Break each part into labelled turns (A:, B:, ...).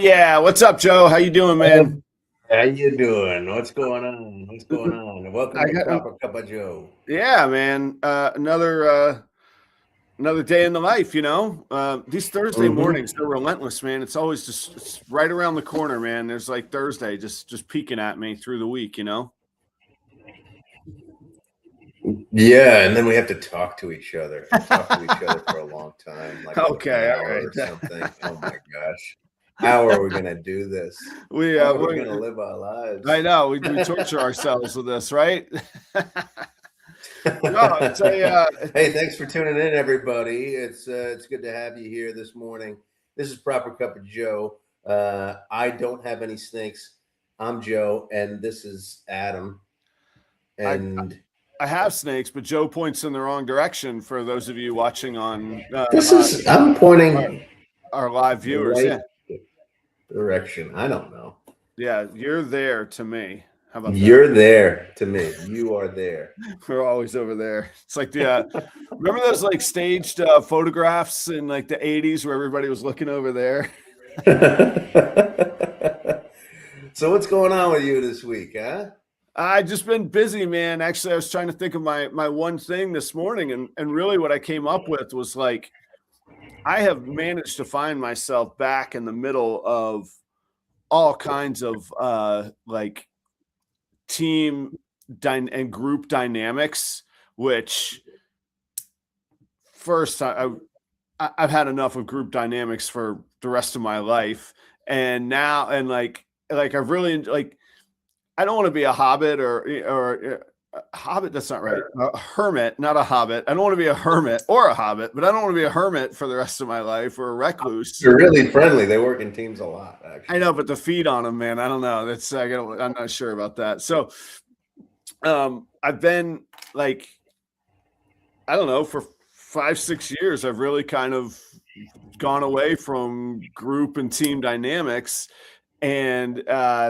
A: Yeah, what's up, Joe? How you doing, man?
B: How you doing? What's going on? What's going on? Welcome to Proper Cup of Joe.
A: Yeah, man. Another day in the life, These Thursday mornings, they're relentless, man. It's always it's right around the corner, man. There's like Thursday just peeking at me through the week,
B: Yeah, and then we have to talk to each other. For a long time, like
A: okay,
B: an hour or something. Oh my gosh. How are we gonna do this? We're gonna live our lives.
A: I know we torture ourselves with this, right? No,
B: hey, thanks for tuning in, everybody. It's good to have you here this morning. This is Proper Cup of Joe. I don't have any snakes. I'm Joe, and this is Adam. And
A: I have snakes, but Joe points in the wrong direction for those of you watching on.
B: I'm pointing
A: our live viewers.
B: Right direction. I don't know.
A: Yeah, you're there to me. How about that?
B: You're there to me. You are there.
A: We're always over there. It's like remember those like staged photographs in like the 80s where everybody was looking over there?
B: So what's going on with you this week, huh?
A: I've just been busy, man. Actually, I was trying to think of my one thing this morning, and really what I came up with was like, I have managed to find myself back in the middle of all kinds of like team and group dynamics, which first I've had enough of group dynamics for the rest of my life. And now, and like I've really like, I don't want to be a hobbit or a hobbit. That's not right. A hermit, not a hobbit. I don't want to be a hermit or a hobbit, but I don't want to be a hermit for the rest of my life or a recluse.
B: They're really friendly. They work in teams a lot, actually.
A: I know, but the feed on them, man, I don't know. I'm not sure about that. So I've been like, I don't know, for 5-6 years, I've really kind of gone away from group and team dynamics. And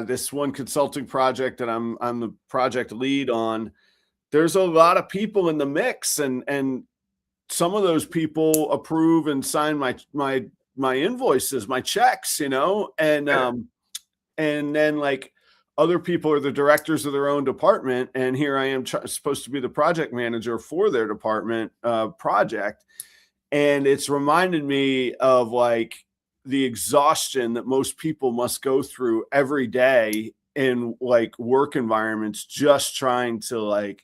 A: this one consulting project that I'm the project lead on, there's a lot of people in the mix, and some of those people approve and sign my invoices, my checks, and then like other people are the directors of their own department, and here I am supposed to be the project manager for their department project, and it's reminded me of like the exhaustion that most people must go through every day in like work environments, just trying to like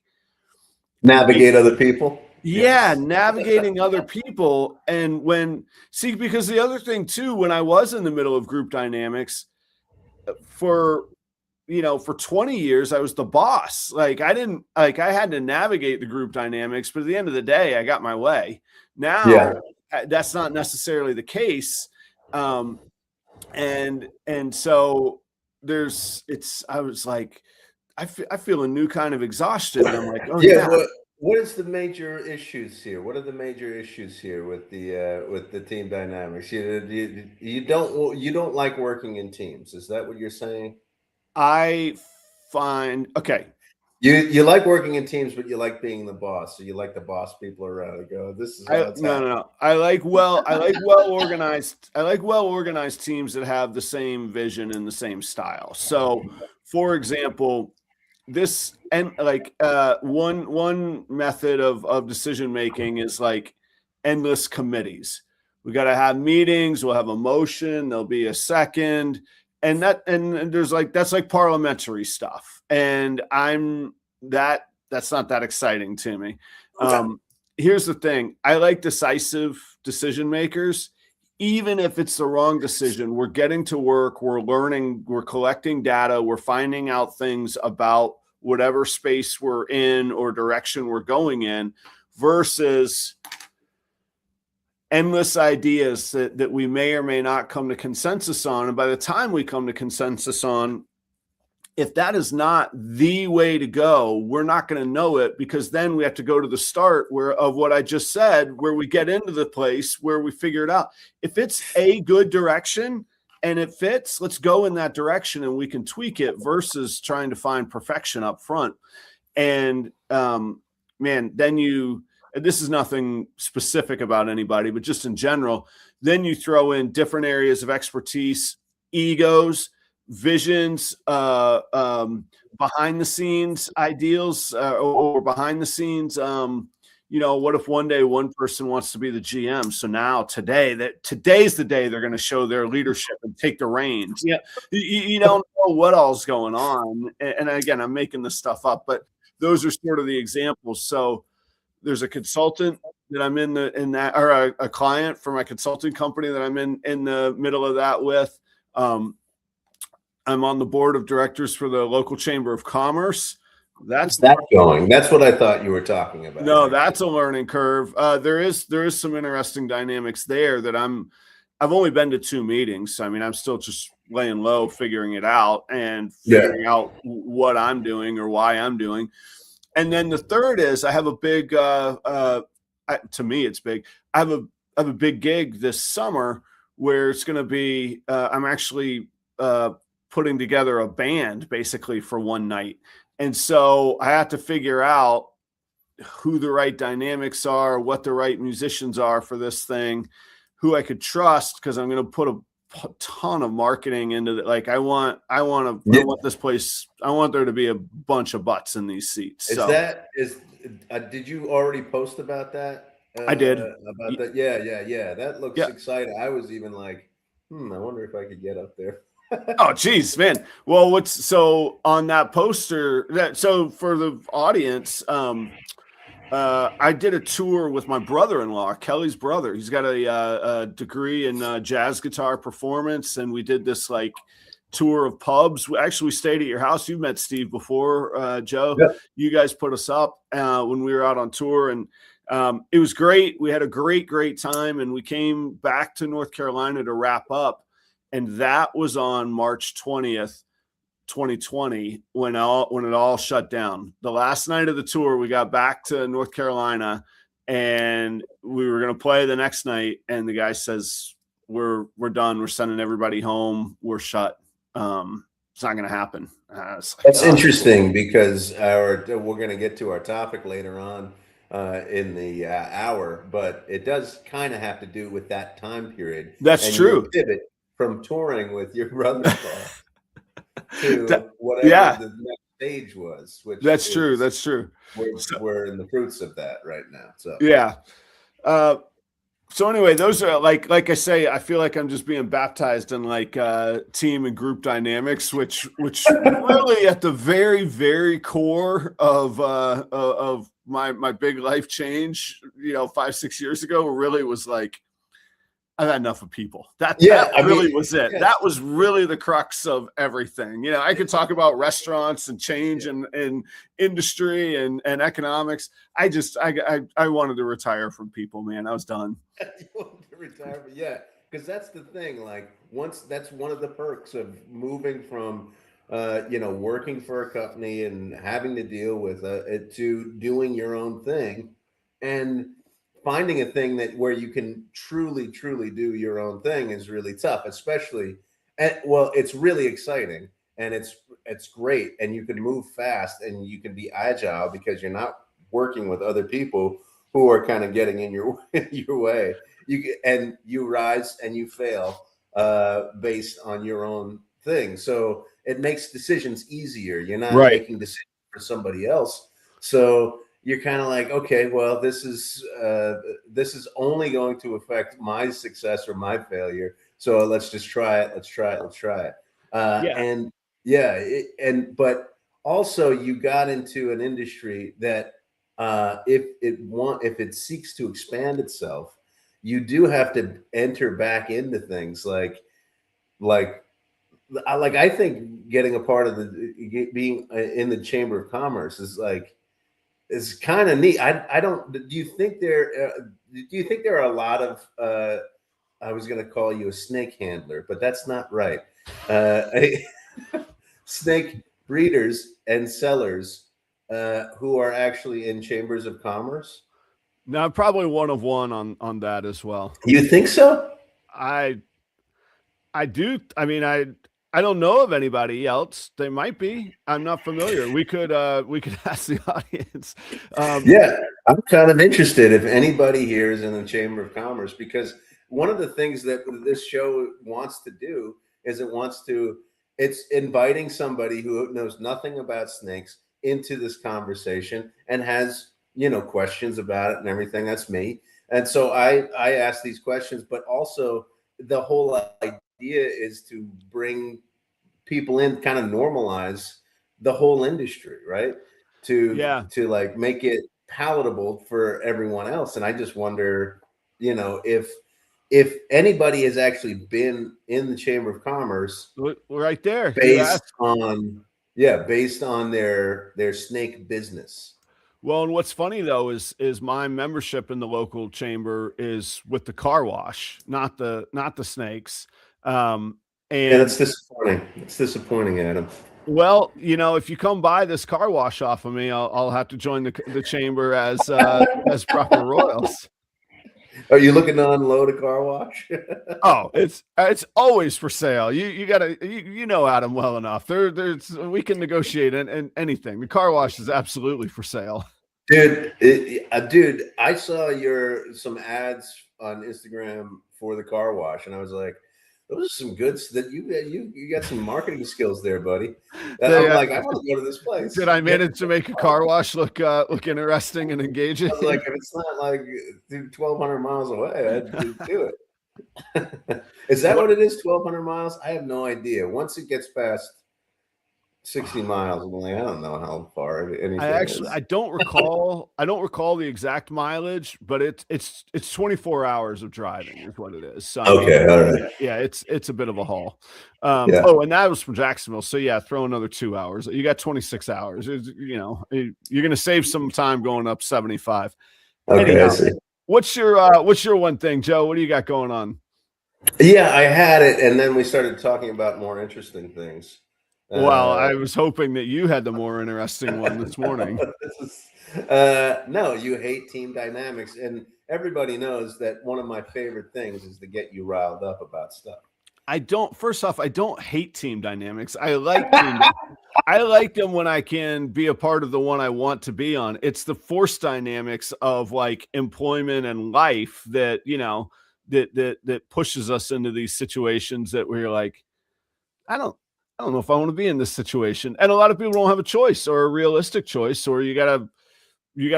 B: navigate other people.
A: Yeah, navigating other people. And because the other thing too, when I was in the middle of group dynamics for 20 years, I was the boss. Like I had to navigate the group dynamics, but at the end of the day, I got my way. Now that's not necessarily the case. And so I was like, I feel a new kind of exhaustion. And I'm like, oh yeah.
B: What is the major issues here? What are the major issues here with the team dynamics? You don't like working in teams. Is that what you're saying?
A: I find, okay.
B: You like working in teams, but you like being the boss. So you like the boss people around and go, this is how it's happening.
A: No. I like well organized teams that have the same vision and the same style. So for example, this and like one method of decision making is like endless committees. We got to have meetings, we'll have a motion, there'll be a second. And there's like, that's like parliamentary stuff. And that's not that exciting to me. Here's the thing. I like decisive decision makers. Even if it's the wrong decision, we're getting to work, we're learning, we're collecting data, we're finding out things about whatever space we're in or direction we're going in, versus endless ideas that we may or may not come to consensus on. And by the time we come to consensus on, if that is not the way to go, we're not going to know it, because then we have to go to the start of what I just said, where we get into the place where we figure it out. If it's a good direction and it fits, let's go in that direction and we can tweak it, versus trying to find perfection up front. And man, then this is nothing specific about anybody, but just in general, then you throw in different areas of expertise egos, visions, behind the scenes ideals, or behind the scenes. What if one day one person wants to be the GM? So now today's the day they're going to show their leadership and take the reins. Yeah, you don't know what all's going on. And again, I'm making this stuff up, but those are sort of the examples. So there's a consultant that I'm in that, or a client for my consulting company that I'm in the middle of that with. I'm on the board of directors for the local chamber of commerce.
B: How's that going? That's what I thought you were talking about.
A: No, that's a learning curve. There is some interesting dynamics there that I've only been to 2 meetings. So, I mean, I'm still just laying low, figuring it out and figuring out what I'm doing or why I'm doing. And then the third is I have a big, to me, it's big. I have a big gig this summer where it's going to be, I'm actually putting together a band basically for one night. And so I have to figure out who the right dynamics are, what the right musicians are for this thing, who I could trust, because I'm going to put a ton of marketing into it. Like I want this place. I want there to be a bunch of butts in these seats.
B: Did you already post about that?
A: I did.
B: About that. Yeah. That looks exciting. I was even like, I wonder if I could get up there.
A: Oh, geez, man. Well, so on that poster so for the audience, I did a tour with my brother-in-law, Kelly's brother. He's got a degree in jazz guitar performance. And we did this like tour of pubs. We stayed at your house. You've met Steve before, Joe. Yep. You guys put us up when we were out on tour, and it was great. We had a great time. And we came back to North Carolina to wrap up. And that was on March 20th, 2020, when it all shut down. The last night of the tour, we got back to North Carolina and we were going to play the next night. And the guy says, we're done. We're sending everybody home. We're shut. It's not going to happen.
B: That's interesting because we're going to get to our topic later on in the hour, but it does kind of have to do with that time period.
A: That's true.
B: Pivot from touring with your brother-in-law to whatever the next stage was. Which
A: That's true.
B: We're in the fruits of that right now. So
A: yeah. So anyway, those are like I say, I feel like I'm just being baptized in like team and group dynamics, which really at the very, very core of my big life change, 5-6 years ago, really was like, I've had enough of people. That really was it. Yeah. That was really the crux of everything. I could talk about restaurants and change and industry and economics. I wanted to retire from people, man. I was done.
B: You wanted to retire, because that's the thing. Like that's one of the perks of moving from, working for a company and having to deal with it to doing your own thing and finding a thing where you can truly do your own thing is really tough, especially it's really exciting and it's great. And you can move fast and you can be agile because you're not working with other people who are kind of getting in your way. You rise and you fail based on your own thing. So it makes decisions easier. You're not making decisions for somebody else. So you're kind of like, okay, well, this is only going to affect my success or my failure. So let's just try it. Let's try it. But also you got into an industry that if it seeks to expand itself, you do have to enter back into things like I think getting a part of being in the Chamber of Commerce is kind of neat. Do you think there are a lot of I was going to call you a snake handler, but that's not right. Snake breeders and sellers who are actually in chambers of commerce?
A: No, probably one on that as well.
B: You think so?
A: I do. I mean, I don't know of anybody else. They might be. I'm not familiar. We could ask the audience.
B: I'm kind of interested if anybody here is in the Chamber of Commerce, because one of the things that this show wants to do is it's inviting somebody who knows nothing about snakes into this conversation and has, questions about it and everything. That's me. And so I ask these questions, but also the whole idea is to bring people in, kind of normalize the whole industry, right? To like make it palatable for everyone else. And I just wonder, if anybody has actually been in the Chamber of Commerce
A: right there,
B: based on their snake business.
A: Well, and what's funny though is my membership in the local chamber is with the car wash, not the snakes. And
B: it's disappointing. It's disappointing, Adam.
A: Well, if you come by this car wash off of me, I'll have to join the chamber as proper royals.
B: Are you looking to unload a car wash?
A: Oh, it's always for sale. You gotta, Adam well enough. There's we can negotiate and anything. The car wash is absolutely for sale.
B: Dude, I saw some ads on Instagram for the car wash, and I was like, those are some good that you got some marketing skills there, buddy. I'm like, I want to go to this place.
A: Did I manage to make a car wash look interesting and engaging?
B: I was like, if it's not like 1,200 miles away, I'd do it. Is that what it is? 1,200 miles? I have no idea. Once it gets past 60 miles, I'm like, I don't know how far anything is.
A: I don't recall the exact mileage, but it's 24 hours of driving is what it is. So,
B: okay, all right.
A: Yeah, it's a bit of a haul. Oh, and that was from Jacksonville. So yeah, throw another 2 hours. You got 26 hours. You're gonna save some time going up 75.
B: Okay,
A: anyhow,
B: I see.
A: What's your one thing, Joe? What do you got going on?
B: Yeah, I had it, and then we started talking about more interesting things.
A: Well, I was hoping that you had the more interesting one this morning.
B: No, you hate team dynamics, and everybody knows that one of my favorite things is to get you riled up about stuff.
A: First off, I don't hate team dynamics. I like them when I can be a part of the one I want to be on. It's the forced dynamics of like employment and life that, that pushes us into these situations that we're like, I don't know if I want to be in this situation. And a lot of people don't have a choice or a realistic choice, or you gotta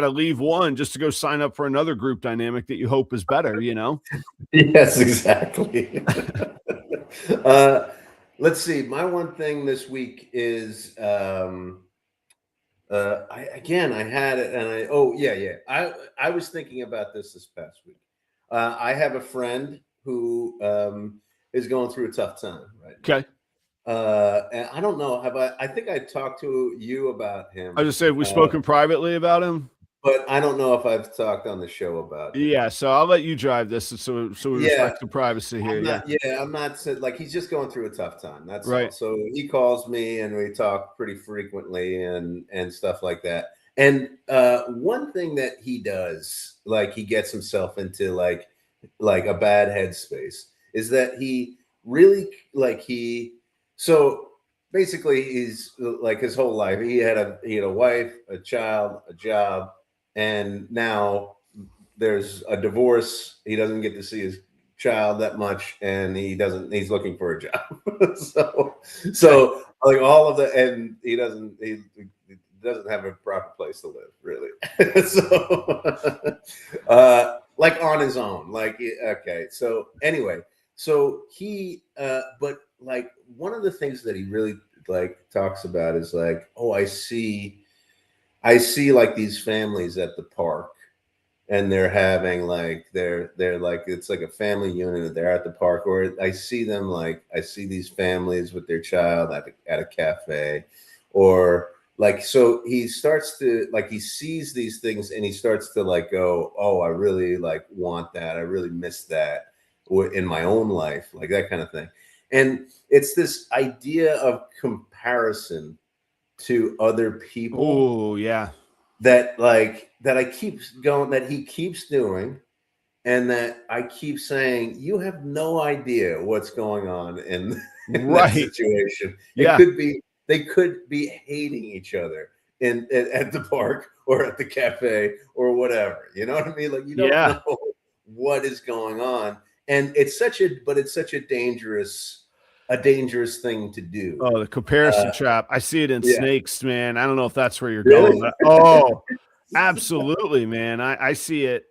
A: leave one just to go sign up for another group dynamic that you hope is better,
B: Yes, exactly. Let's see. My one thing this week is I had it, and I was thinking about this past week. I have a friend who is going through a tough time right now.
A: Okay.
B: And I don't know. I think I talked to you about him.
A: I just said we've spoken privately about him,
B: but I don't know if I've talked on the show about him.
A: Yeah, so I'll let you drive this, so we respect the privacy here.
B: I'm not like, he's just going through a tough time. That's
A: right.
B: All. So he calls me and we talk pretty frequently and stuff like that. And one thing that he does, like he gets himself into like a bad headspace, is that he really so basically he's like his whole life he had a wife, a child, a job, and now there's a divorce. He doesn't get to see his child that much, and he's looking for a job. so like all of the, and he doesn't have a proper place to live, really. So like on his own, like, okay. So anyway, so he but like one of the things that he really like talks about is like, oh, I see like these families at the park, and they're having like they're like, it's like a family unit. They're at the park, or I see these families with their child at a cafe, or like, so he starts to like, he sees these things and he starts to like go, oh, I really like want that. I really miss that in my own life, like that kind of thing. And it's this idea of comparison to other people.
A: Oh, yeah.
B: That I keep going, that he keeps doing, and that I keep saying, you have no idea what's going on in that situation.
A: Yeah.
B: They could be hating each other at the park or at the cafe or whatever. You know what I mean? Like, you don't know what is going on. And it's such a dangerous a dangerous thing to do.
A: Oh, the comparison trap. I see it in
B: yeah.
A: snakes, man. I don't know if that's where you're
B: Really?
A: going, but oh, absolutely, man. I see it.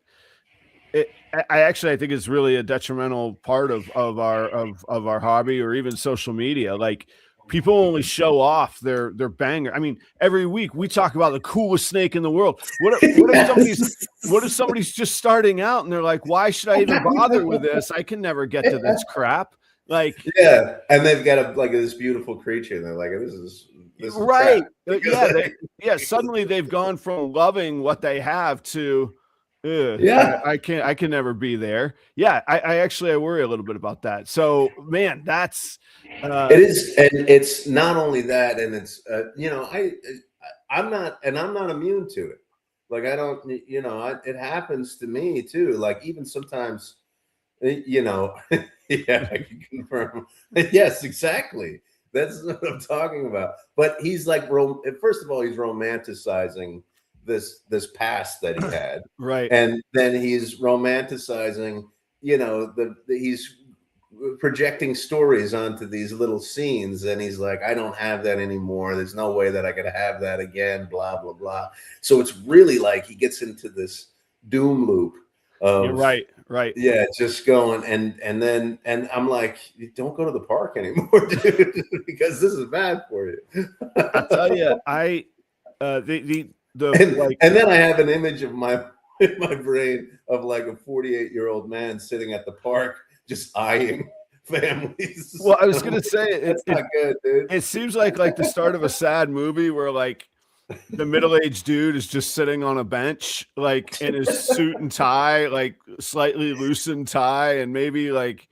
A: I think it's really a detrimental part of our hobby, or even social media. Like, people only show off their banger. I mean, every week we talk about the coolest snake in the world. What if somebody's just starting out and they're like, why should I even bother with this? I can never get to this crap. Like,
B: yeah, and they've got this beautiful creature, and they're like, this is
A: right.
B: Yeah,
A: Suddenly they've gone from loving what they have to,
B: yeah,
A: I can never be there. Yeah, I worry a little bit about that. So, man, that's
B: it is, and it's not only that, and it's I'm not immune to it. Like, I don't, it happens to me too. Like, even sometimes, yeah, I can confirm. Yes, exactly. That's what I'm talking about. But he's like, first of all, he's romanticizing this past that he had,
A: right.
B: And then he's romanticizing, he's projecting stories onto these little scenes, and he's like, I don't have that anymore. There's no way that I could have that again, blah, blah, blah. So it's really like he gets into this doom loop of,
A: You're right.
B: Yeah, just going, and I'm like, don't go to the park anymore, dude, because this is bad for you.
A: I'll tell you,
B: and then I have an image of in my brain of like a 48-year-old man sitting at the park just eyeing families.
A: Well, I was gonna say
B: it's not good, dude.
A: It seems like the start of a sad movie where like the middle-aged dude is just sitting on a bench, like in his suit and tie, like slightly loosened tie, and maybe like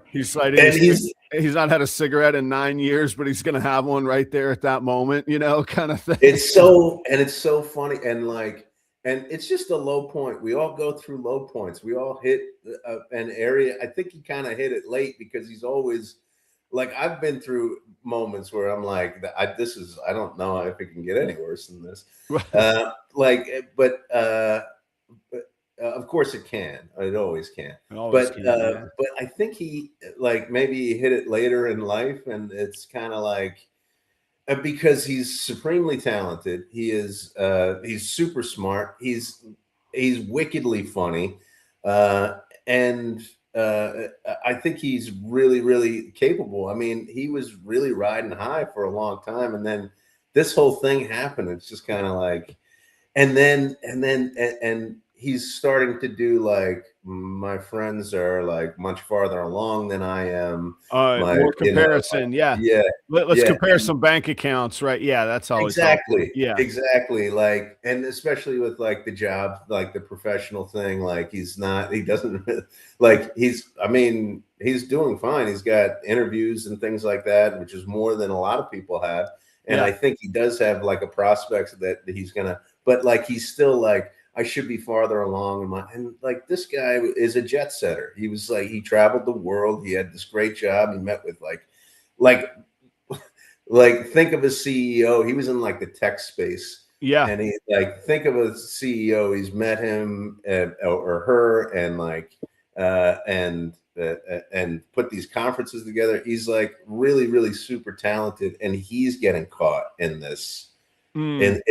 A: he's not had a cigarette in 9 years, but he's gonna have one right there at that moment, kind of thing.
B: It's so funny, and it's just a low point. We all go through low points. We all hit an area. I think he kind of hit it late, because he's always like, I've been through moments where I'm like, I don't know if it can get any worse than this. But of course it can. It always can. But I think he, like, maybe he hit it later in life, and it's kind of like, because he's supremely talented. He is he's super smart. He's wickedly funny, and I think he's really, really capable. I mean, he was really riding high for a long time, and then this whole thing happened. It's just kind of like, and he's starting to do like, my friends are like much farther along than I am.
A: More comparison, yeah. Let's compare some bank accounts, right? Yeah, that's always
B: exactly
A: helpful. Yeah,
B: exactly. Like, and especially with like the job, like the professional thing, like he doesn't like, he's doing fine. He's got interviews and things like that, which is more than a lot of people have. And I think he does have like a prospect that he's gonna, but like, he's still like, I should be farther along and like, this guy is a jet setter. He was like, he traveled the world. He had this great job. He met with like think of a CEO. He was in like the tech space.
A: Yeah.
B: And he, like, think of a CEO. He's met him or her, and like, and put these conferences together. He's like really, really super talented, and he's getting caught in this. And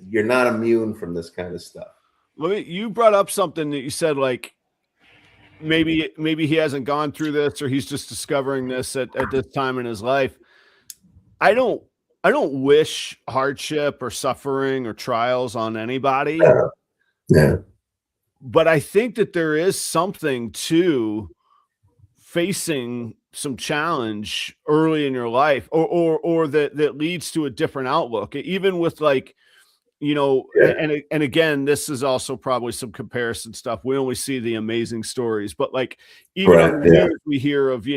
B: you're not immune from this kind of stuff.
A: You brought up something that you said, like, maybe he hasn't gone through this, or he's just discovering this at this time in his life. I don't wish hardship or suffering or trials on anybody.
B: Yeah.
A: But I think that there is something to facing some challenge early in your life, or that leads to a different outlook, even with like, and again, this is also probably some comparison stuff. We only see the amazing stories, but like, even on the news, we hear of,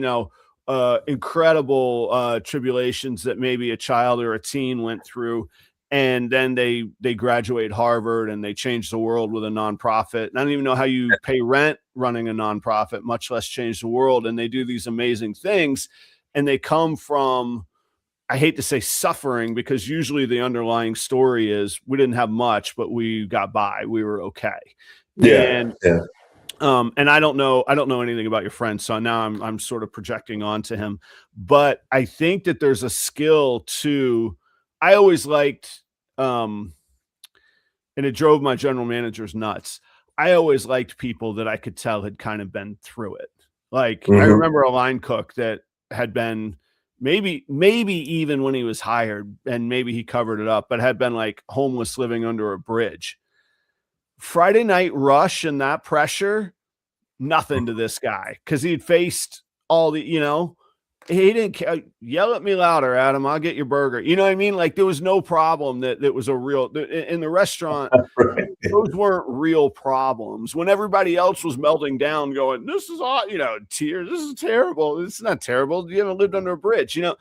A: incredible tribulations that maybe a child or a teen went through, and then they graduate Harvard and they change the world with a nonprofit. And I don't even know how you pay rent running a nonprofit, much less change the world. And they do these amazing things, and they come from, I hate to say suffering, because usually the underlying story is, we didn't have much, but we got by. We were okay. And I don't know anything about your friend. So now I'm sort of projecting onto him, but I think that there's a skill to, I always liked, and it drove my general managers nuts. I always liked people that I could tell had kind of been through it. Like I
B: Mm-hmm.
A: remember a line cook that had been maybe even when he was hired, and maybe he covered it up, but had been like homeless living under a bridge. Friday night rush and that pressure, nothing to this guy, because he'd faced all the, he didn't yell at me louder, Adam, I'll get your burger. You know what I mean? Like there was no problem that was a real, in the restaurant,
B: Right.
A: those weren't real problems. When everybody else was melting down, going, "This is all," tears. This is terrible. It's not terrible. You haven't lived under a bridge, And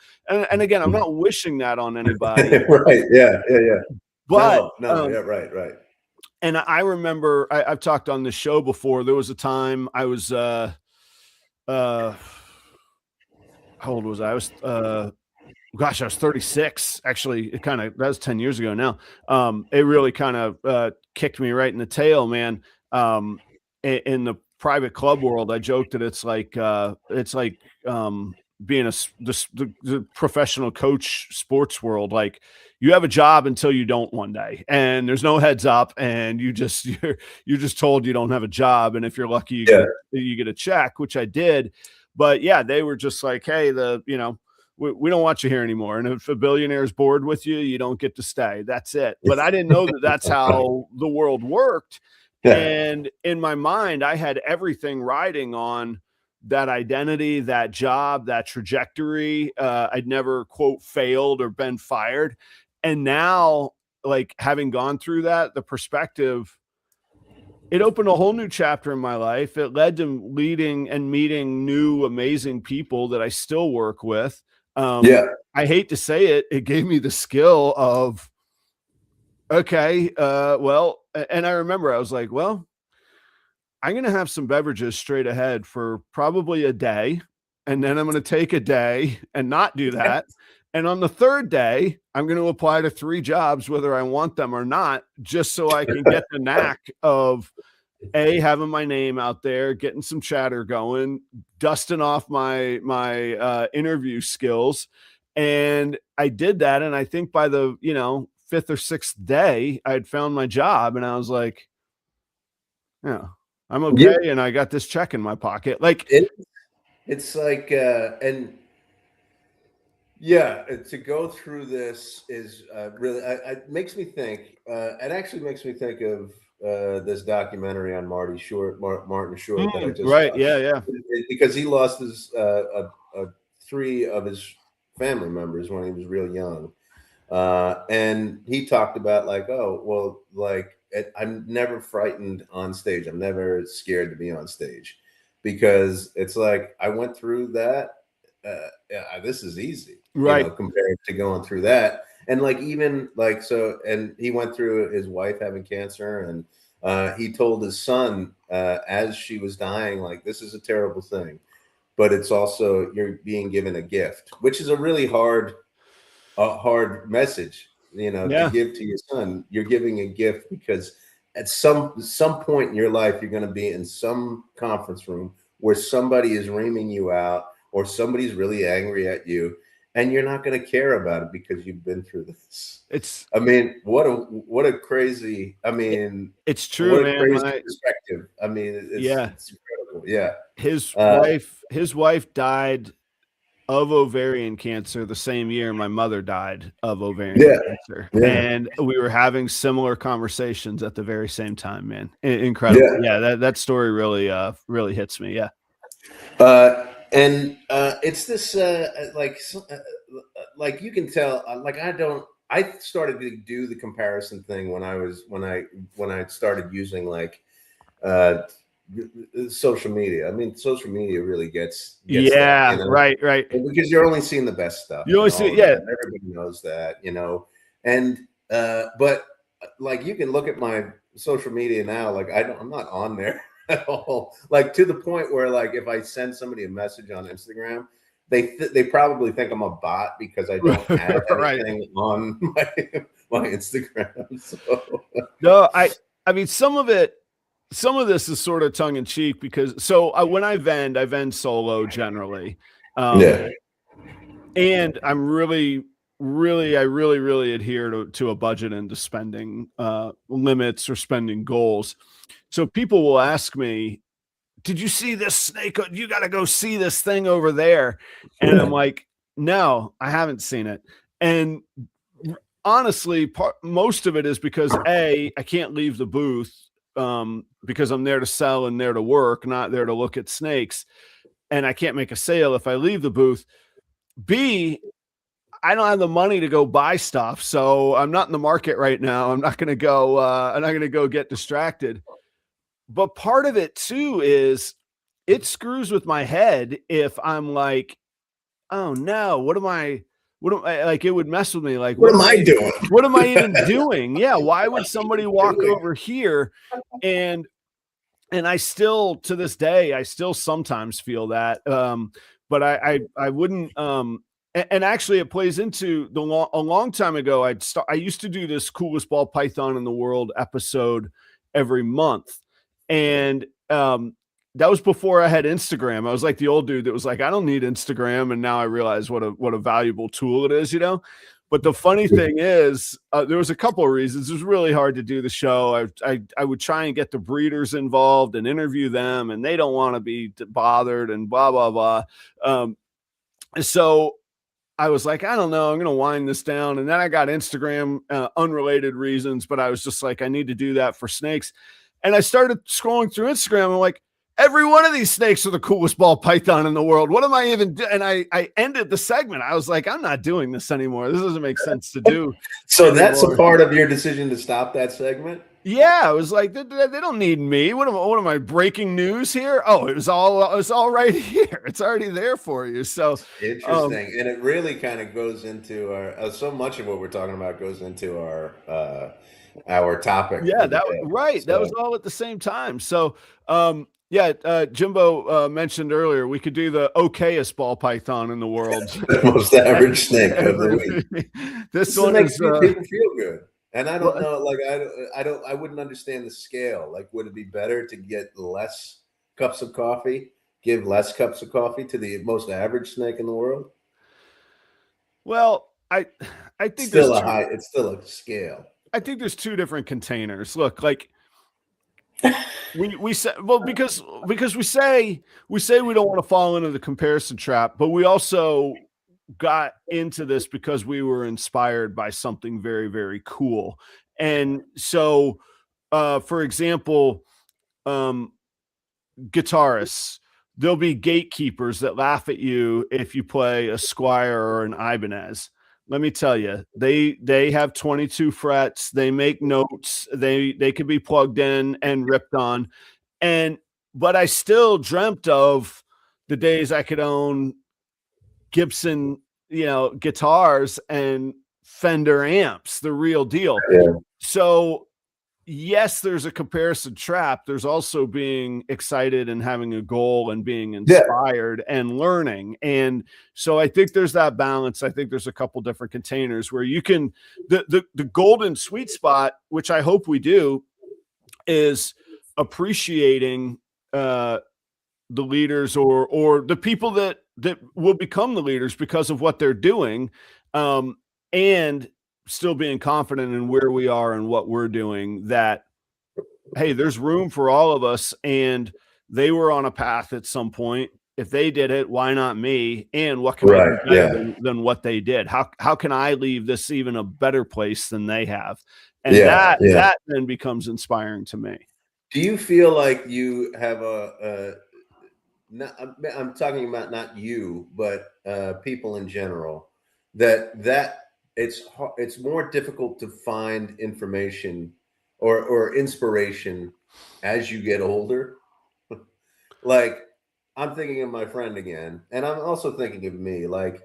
A: again, I'm not wishing that on anybody,
B: Right. Yeah. Yeah. Yeah.
A: but
B: No. Yeah. Right. Right.
A: and I remember I've talked on the show before. There was a time I was how old was I? I was gosh, I was 36. Actually, that was 10 years ago now. It really kind of kicked me right in the tail, man. In the private club world, I joked that it's like being the professional coach sports world. Like you have a job until you don't one day, and there's no heads up, and you're just told you don't have a job, and if you're lucky, you get a check, which I did. But yeah, they were just like, hey, we don't want you here anymore. And if a billionaire is bored with you, you don't get to stay. That's it. But I didn't know that that's how the world worked.
B: Yeah.
A: And in my mind, I had everything riding on that identity, that job, that trajectory. I'd never, quote, failed or been fired. And now, like having gone through that, the perspective, it opened a whole new chapter in my life. It led to leading and meeting new, amazing people that I still work with. I hate to say it, it gave me the skill of, okay, well, and I remember I was like, well, I'm going to have some beverages straight ahead for probably a day. And then I'm going to take a day and not do that. And on the third day, I'm going to apply to 3 jobs, whether I want them or not, just so I can get the knack of having my name out there, getting some chatter going, dusting off my interview skills. And I did that. And I think by the, 5th or 6th day, I had found my job, and I was like, yeah, I'm okay. And I got this check in my pocket. Like
B: it's like, and yeah, to go through this is really, it makes me think, it actually makes me think of this documentary on Martin Short that I just
A: right.
B: watched.
A: Yeah.
B: Because he lost his 3 of his family members when he was real young. And he talked about like, oh, well, like I'm never frightened on stage. I'm never scared to be on stage, because it's like, I went through that. This is easy,
A: right,
B: compared to going through that. And like, even like, so, and he went through his wife having cancer, and he told his son as she was dying, like, this is a terrible thing, but it's also, you're being given a gift, which is a really hard message, to give to your son. You're giving a gift because at some point in your life, you're going to be in some conference room where somebody is reaming you out, or somebody's really angry at you, and you're not going to care about it because you've been through this. I mean, what a crazy,
A: it's true,
B: what a
A: man.
B: crazy perspective. I mean, it's incredible. Yeah.
A: His wife died of ovarian cancer the same year my mother died of ovarian cancer.
B: Yeah.
A: And we were having similar conversations at the very same time, man. Incredible. Yeah, that story really really hits me. Yeah.
B: And it's this like you can tell, like, I started to do the comparison thing when I started using like social media. I mean, social media really gets that,
A: right.
B: Because you're only seeing the best stuff.
A: You only see
B: everybody knows that, and but like, you can look at my social media now, like I'm not on there at all, like, to the point where, like, if I send somebody a message on Instagram, they probably think I'm a bot because I don't have anything on my Instagram. So.
A: No, I mean, some of it some of this is sort of tongue in cheek because when I vend solo generally.
B: Yeah.
A: And I'm really adhere to a budget and to spending limits or spending goals. So people will ask me, did you see this snake? You got to go see this thing over there. And I'm like, no, I haven't seen it. And honestly, most of it is because I can't leave the booth because I'm there to sell and there to work, not there to look at snakes. And I can't make a sale if I leave the booth. B, I don't have the money to go buy stuff, so I'm not in the market right now. I'm not going to go. I'm not going to go get distracted. But part of it too is it screws with my head if I'm like, oh no, what am I like? It would mess with me. Like,
B: what am I doing?
A: What am I even doing? Yeah, why would somebody walk over here? And I still, to this day, I still sometimes feel that. But I wouldn't. And actually, it plays into a long time ago. I used to do this coolest ball python in the world episode every month, and that was before I had Instagram. I was like the old dude that was like, I don't need Instagram, and now I realize what a valuable tool it is, you know. But the funny thing is, there was a couple of reasons. It was really hard to do the show. I would try and get the breeders involved and interview them, and they don't want to be bothered and blah blah blah. So I was like, I don't know, I'm going to wind this down. And then I got Instagram, unrelated reasons, but I was just like, I need to do that for snakes. And I started scrolling through Instagram. I'm like, every one of these snakes are the coolest ball python in the world. What am I even doing? And I ended the segment. I was like, I'm not doing this anymore. This doesn't make sense to do.
B: So that's a part of your decision to stop that segment?
A: Yeah, I was like, they don't need me. What am I breaking news here? Oh, it's all right here. It's already there for you. So
B: interesting, and it really kind of goes into our. So much of what we're talking about goes into our topic.
A: Yeah, that was right. So, that was all at the same time. So, Jimbo mentioned earlier we could do the okayest ball python in the world.
B: The most average snake of the week.
A: This one
B: makes people feel good. And I don't know, like I wouldn't understand the scale. Like, would it be better to get less cups of coffee, give less cups of coffee to the most average snake in the world?
A: Well, I think
B: it's still it's still a scale.
A: I think there's two different containers. Look, like we say, well, because we say we don't want to fall into the comparison trap, but we also got into this because we were inspired by something very, very cool. And so, for example, guitarists, there'll be gatekeepers that laugh at you if you play a Squire or an Ibanez. Let me tell you, they have 22 frets. They make notes. They could be plugged in and ripped on. But I still dreamt of the days I could own Gibson, guitars and Fender amps, the real deal.
B: Yeah.
A: So yes, there's a comparison trap. There's also being excited and having a goal and being inspired and learning. And so I think there's that balance. I think there's a couple different containers where you can, the golden sweet spot, which I hope we do, is appreciating the leaders or the people that will become the leaders because of what they're doing, and still being confident in where we are and what we're doing, that, hey, there's room for all of us, and they were on a path at some point. If they did it, why not me? And what can I do better than what they did? How can I leave this even a better place than they have? And that then becomes inspiring to me.
B: Do you feel like you have I'm talking about not you, but people in general, that it's more difficult to find information or inspiration as you get older? Like, I'm thinking of my friend again, and I'm also thinking of me. Like,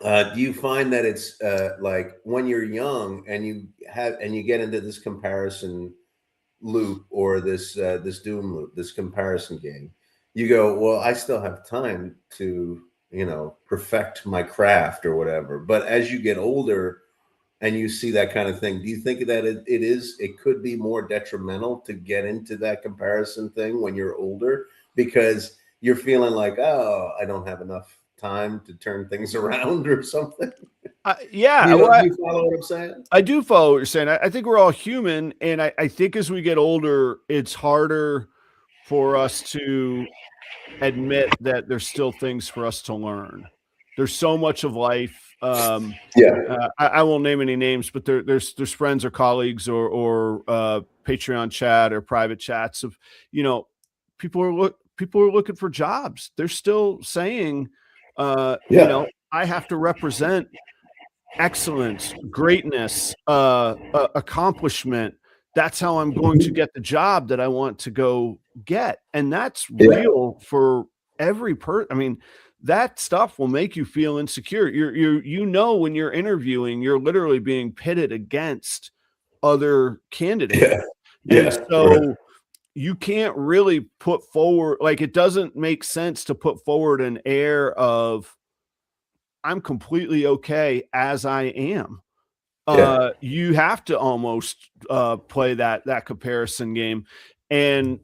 B: do you find that it's like when you're young and you get into this comparison loop or this doom loop, this comparison game, you go, well, I still have time to perfect my craft or whatever. But as you get older, and you see that kind of thing, do you think that it could be more detrimental to get into that comparison thing when you're older because you're feeling like, oh, I don't have enough time to turn things around or something?
A: Yeah.
B: Do
A: Well,
B: you follow what I'm saying?
A: I do follow what you're saying. I think we're all human. And I think as we get older, it's harder for us to admit that there's still things for us to learn. There's so much of life.
B: Yeah.
A: I won't name any names, but there's friends or colleagues or Patreon chat or private chats of, people are looking for jobs. They're still saying,
B: Yeah.
A: I have to represent excellence, greatness, accomplishment. That's how I'm going to get the job that I want to go get. And that's
B: Yeah.
A: real for every person. I mean, that stuff will make you feel insecure. When you're interviewing, you're literally being pitted against other candidates.
B: Yeah.
A: And
B: Yeah. Right.
A: so you can't really put forward, like, it doesn't make sense to put forward an air of, I'm completely okay as I am.
B: Yeah.
A: You have to almost play that comparison game, and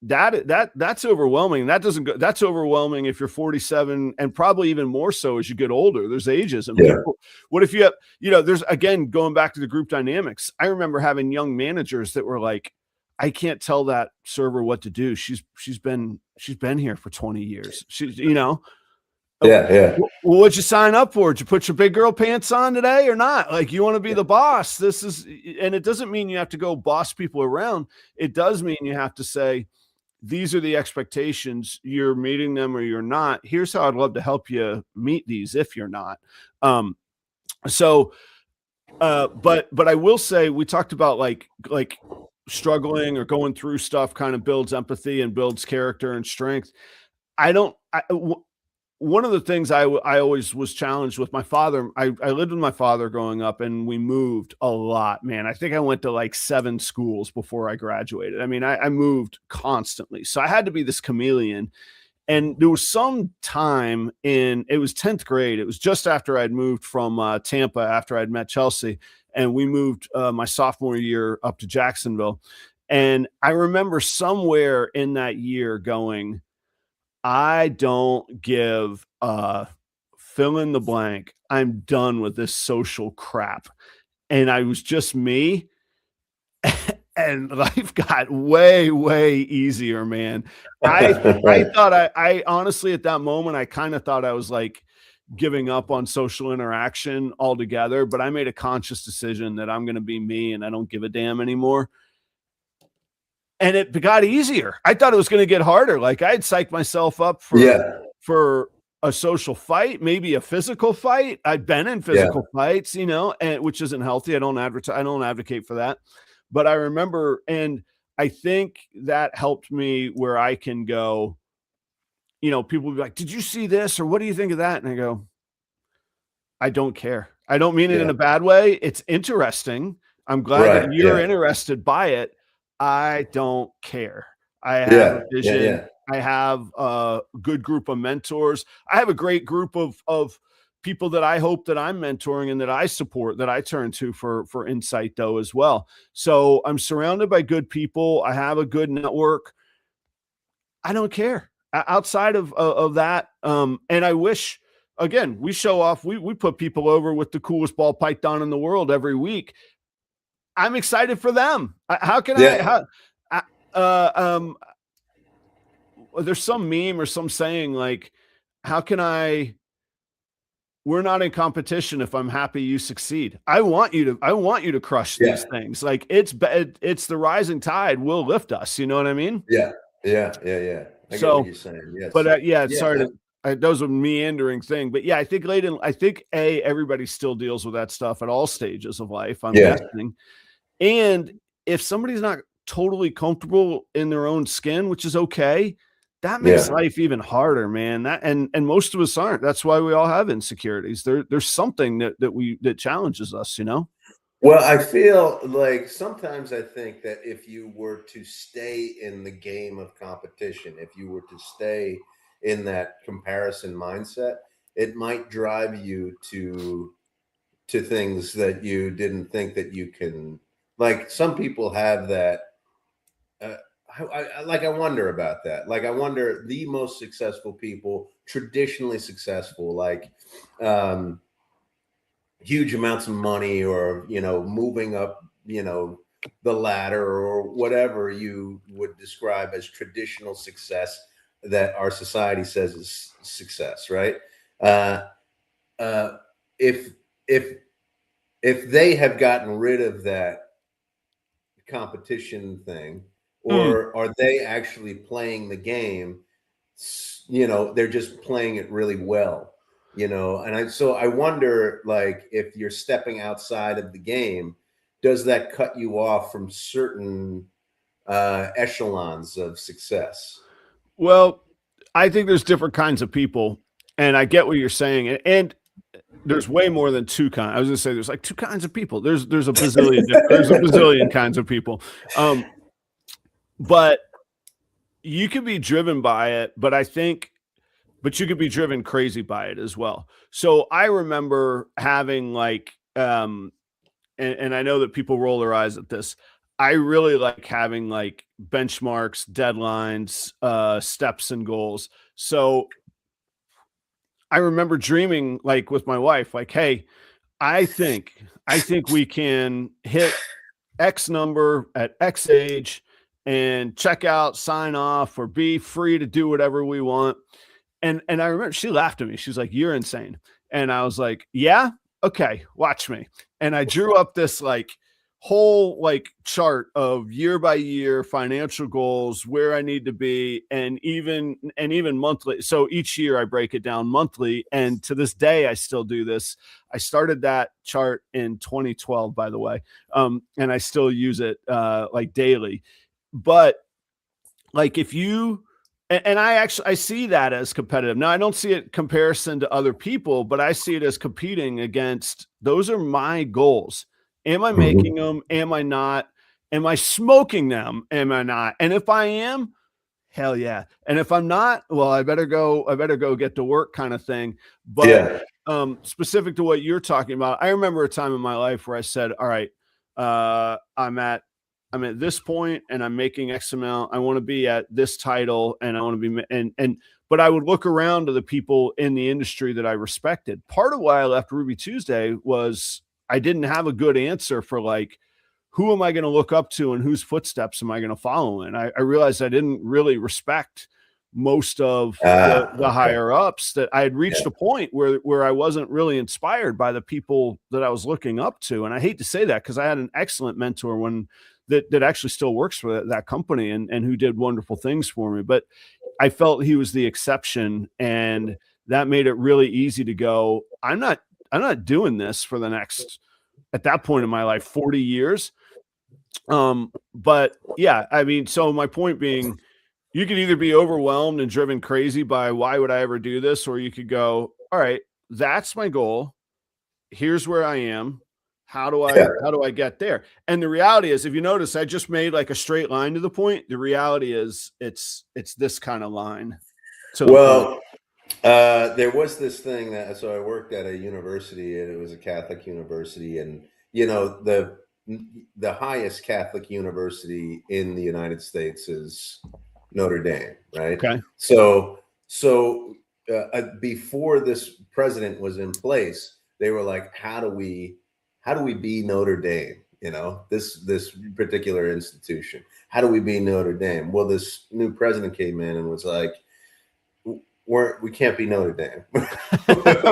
A: that's overwhelming. That doesn't go. That's overwhelming if you're 47, and probably even more so as you get older. There's ages, and
B: Yeah.
A: people. What if you have? There's, again, going back to the group dynamics. I remember having young managers that were like, I can't tell that server what to do. She's been here for 20 years. She's.
B: Yeah. Yeah.
A: Well, what'd you sign up for? Did you put your big girl pants on today or not? Like, you want to be the boss. And it doesn't mean you have to go boss people around. It does mean you have to say, these are the expectations. You're meeting them or you're not. Here's how I'd love to help you meet these if you're not. But I will say, we talked about like struggling or going through stuff kind of builds empathy and builds character and strength. One of the things I always was challenged with my father. I lived with my father growing up, and we moved a lot, man. I think I went to like 7 schools before I graduated. I mean, I moved constantly. So I had to be this chameleon. And there was some time it was 10th grade. It was just after I'd moved from Tampa, after I'd met Chelsea, and we moved my sophomore year up to Jacksonville. And I remember somewhere in that year going, I don't give a fill in the blank. I'm done with this social crap. And I was just me. And life got way, way easier, man. I
B: Right.
A: thought I honestly, at that moment, I kind of thought I was like giving up on social interaction altogether, but I made a conscious decision that I'm going to be me and I don't give a damn anymore. And it got easier. I thought it was going to get harder. Like, I had psyched myself up
B: Yeah.
A: for a social fight, maybe a physical fight. I've been in
B: Yeah.
A: physical fights, and which isn't healthy. I don't advocate for that. But I remember, and I think that helped me where I can go, people will be like, did you see this? Or what do you think of that? And I go, I don't care. I don't mean it in
B: Yeah.
A: a bad way. It's interesting. I'm glad that
B: Right.
A: you're
B: Yeah.
A: interested by it. I don't care. I have a
B: Yeah. Yeah.
A: vision.
B: Yeah.
A: I have a good group of mentors. I have a great group of people that I hope that I'm mentoring and that I support, that I turn to for insight though as well. So I'm surrounded by good people. I have a good network. I don't care outside of that. And I wish, again, we show off, we put people over with the coolest ball python in the world every week. I'm excited for them. How can
B: Yeah.
A: there's some meme or some saying like, how can we're not in competition if I'm happy you succeed. I want you to crush
B: Yeah.
A: these things. Like, it's the rising tide will lift us. You know what I mean?
B: Yeah. Yeah. Yeah. Yeah. I get what
A: So,
B: you're saying. Yes.
A: but yeah,
B: Yeah.
A: sorry that was a meandering thing, but yeah, I think everybody still deals with that stuff at all stages of life, I'm
B: Yeah.
A: guessing. And if somebody's not totally comfortable in their own skin, which is okay, that makes
B: Yeah.
A: life even harder, man. And most of us aren't. That's why we all have insecurities. There's something that challenges us,
B: Well, I feel like sometimes I think that if you were to stay in the game of competition, if you were to stay in that comparison mindset, it might drive you to to things that you didn't think that you can. Like some people have that. I wonder about that. Like I wonder the most successful people, traditionally successful, like huge amounts of money, or moving up, the ladder, or whatever you would describe as traditional success that our society says is success, right? Uh, uh, if if if they have gotten rid of that competition thing,
A: Mm.
B: or are they actually playing the game? They're just playing it really well, and I wonder, like, if you're stepping outside of the game, does that cut you off from certain echelons of success?
A: Well, I think there's different kinds of people, and I get what you're saying, and there's way more than two kinds. I was gonna say there's like two kinds of people. There's a bazillion there's a bazillion kinds of people. But you could be driven by it, but you could be driven crazy by it as well. So I remember having like and I know that people roll their eyes at this. I really like having like benchmarks, deadlines, steps and goals. So I remember dreaming like with my wife, like, hey, I think we can hit X number at X age and check out, sign off, or be free to do whatever we want. And I remember she laughed at me. She's like, "You're insane." And I was like, "Yeah, okay, watch me." And I drew up this like whole like chart of year by year financial goals, where I need to be, and even monthly. So each year I break it down monthly, and to this day I still do this. I started that chart in 2012, by the way, and I still use it like daily. But like if you and I see that as competitive. Now I don't see it comparison to other people, but I see it as competing against those are my goals. Am I
B: Mhm.
A: making them? Am I not? Am I smoking them? Am I not? And if I am, hell yeah. And if I'm not, well, I better go get to work kind of thing. But
B: Yeah.
A: specific to what you're talking about, I remember a time in my life where I said, all right, uh, I'm at I'm at this point and I'm making X amount. I want to be at this title and I want to be but I would look around to the people in the industry that I respected. Part of why I left Ruby Tuesday was I didn't have a good answer for like who am I going to look up to and whose footsteps am I going to follow in? I realized I didn't really respect most of the
B: Okay.
A: higher ups, that I had reached
B: Yeah.
A: a point where I wasn't really inspired by the people that I was looking up to. And I hate to say that because I had an excellent mentor that actually still works for that company and who did wonderful things for me. But I felt he was the exception, and that made it really easy to go, I'm not doing this for the next, at that point in my life, 40 years. But yeah, I mean, so my point being, you could either be overwhelmed and driven crazy by why would I ever do this, or you could go, all right, that's my goal. Here's where I am.
B: Yeah.
A: How do I get there? And the reality is, if you notice, I just made like a straight line to the point. The reality is it's this kind of line to the point.
B: Well, there was this thing that, so I worked at a university, and it was a Catholic university, and the highest Catholic university in the United States is Notre Dame, right?
A: Okay.
B: Before this president was in place, they were like, how do we be Notre Dame? This particular institution. How do we be Notre Dame? Well, this new president came in and was like, we can't be Notre Dame.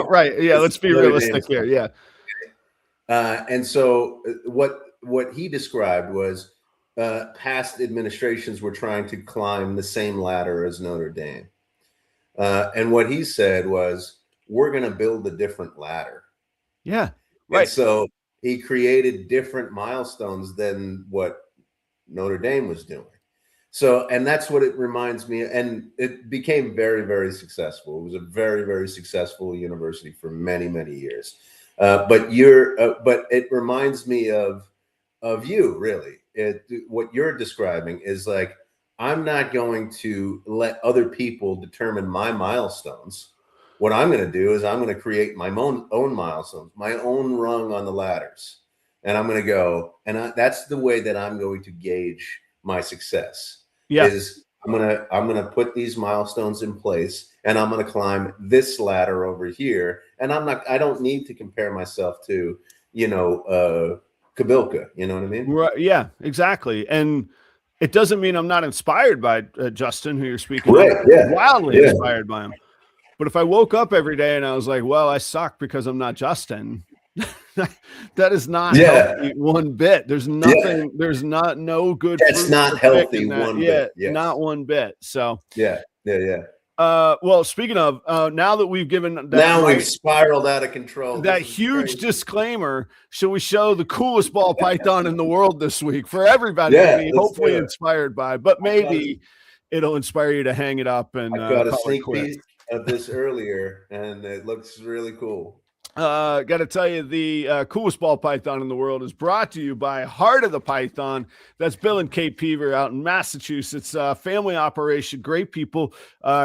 A: Right. Yeah. Let's be
B: Notre
A: realistic
B: Dame's
A: here. Yeah.
B: and so what he described was past administrations were trying to climb the same ladder as Notre Dame. And what he said was, we're going to build a different ladder.
A: Yeah.
B: And
A: Right.
B: so he created different milestones than what Notre Dame was doing. So, and that's what it reminds me. And it became very, very successful. It was a very, very successful university for many, many years. But it reminds me of you, really. What you're describing is like, I'm not going to let other people determine my milestones. what I'm going to do is I'm going to create my own milestones, my own rung on the ladders. And I'm going to go, and that's the way that I'm going to gauge my success.
A: Yeah.
B: Is I'm going to put these milestones in place, and I'm going to climb this ladder over here. And I don't need to compare myself to, Kabilka, you know what I mean?
A: Right. Yeah, exactly. And it doesn't mean I'm not inspired by Justin, who you're speaking
B: right.
A: of.
B: Yeah.
A: Wildly inspired by him. But if I woke up every day and I was like, well, I suck because I'm not Justin, that is not healthy one bit. There's nothing, there's no good.
B: That's not healthy one bit.
A: Yes. Not one bit. So
B: yeah.
A: Well, speaking of, now that we've given that,
B: now we've spiraled out of control.
A: That huge disclaimer. Shall we show the coolest ball python in the world this week for everybody to be hopefully inspired by? But maybe it'll inspire you to hang it up. And
B: I got a sneak peek of this earlier, and it looks really cool.
A: Got to tell you, the coolest ball python in the world is brought to you by Heart of the Python. That's Bill and Kate Peaver out in Massachusetts. Family operation, great people.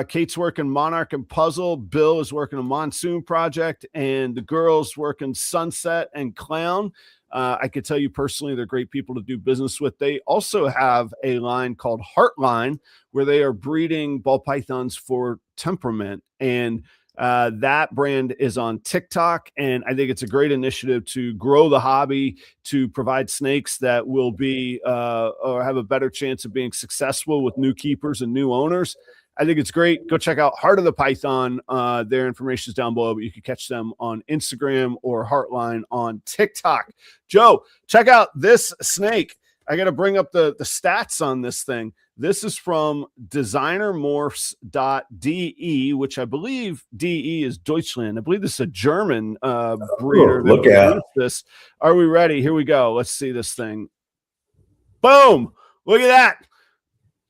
A: Kate's working Monarch and Puzzle. Bill is working a Monsoon project, and the girls working Sunset and Clown. I could tell you personally, they're great people to do business with. They also have a line called Heartline, where they are breeding ball pythons for temperament. And that brand is on TikTok, and I think it's a great initiative to grow the hobby, to provide snakes that will be or have a better chance of being successful with new keepers and new owners. I think it's great. Go check out Heart of the Python. Their information is down below, but you can catch them on Instagram or Heartline on TikTok. Joe, check out this snake. I got to bring up the stats on this thing. This is from designermorphs.de, which I believe DE is Deutschland. I believe this is a German breeder.
B: Look out.
A: This. Are we ready? Here we go. Let's see this thing. Boom. Look at that.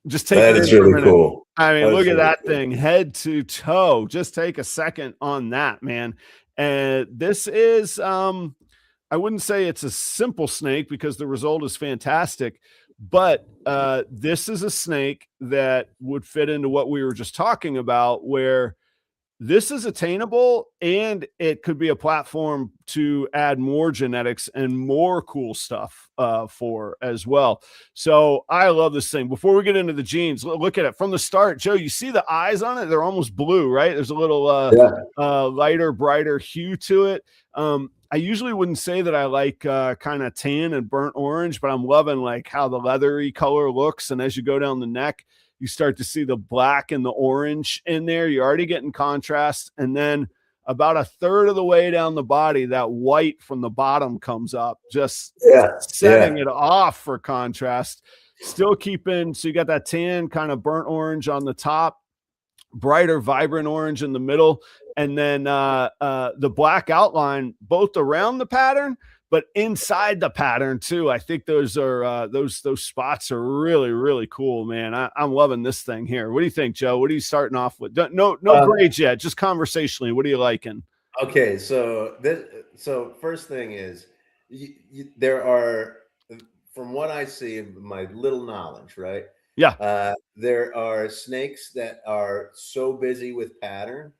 A: Just take
B: that is really cool.
A: I mean, look at that thing head to toe. Just take a second on that, man. And this is, I wouldn't say it's a simple snake because the result is fantastic, but this is a snake that would fit into what we were just talking about, where this is attainable and it could be a platform to add more genetics and more cool stuff for as well. So I love this thing. Before we get into the genes, look at it from the start. Joe, you see the eyes on it? They're almost blue, right? There's a little lighter, brighter hue to it. I usually wouldn't say that I like kind of tan and burnt orange, but I'm loving like how the leathery color looks. And as you go down the neck, you start to see the black and the orange in there. You're already getting contrast. And then about a third of the way down the body, that white from the bottom comes up, just setting it off for contrast. Still keeping, so you got that tan kind of burnt orange on the top, brighter, vibrant orange in the middle, and then the black outline both around the pattern, but inside the pattern too. I think those are those spots are really, really cool, man. I'm loving this thing here. What do you think, Joe? What are you starting off with? No grades yet, just conversationally. What are you liking?
B: Okay, so first thing is there are, from what I see, my little knowledge, right?
A: Yeah.
B: There are snakes that are so busy with pattern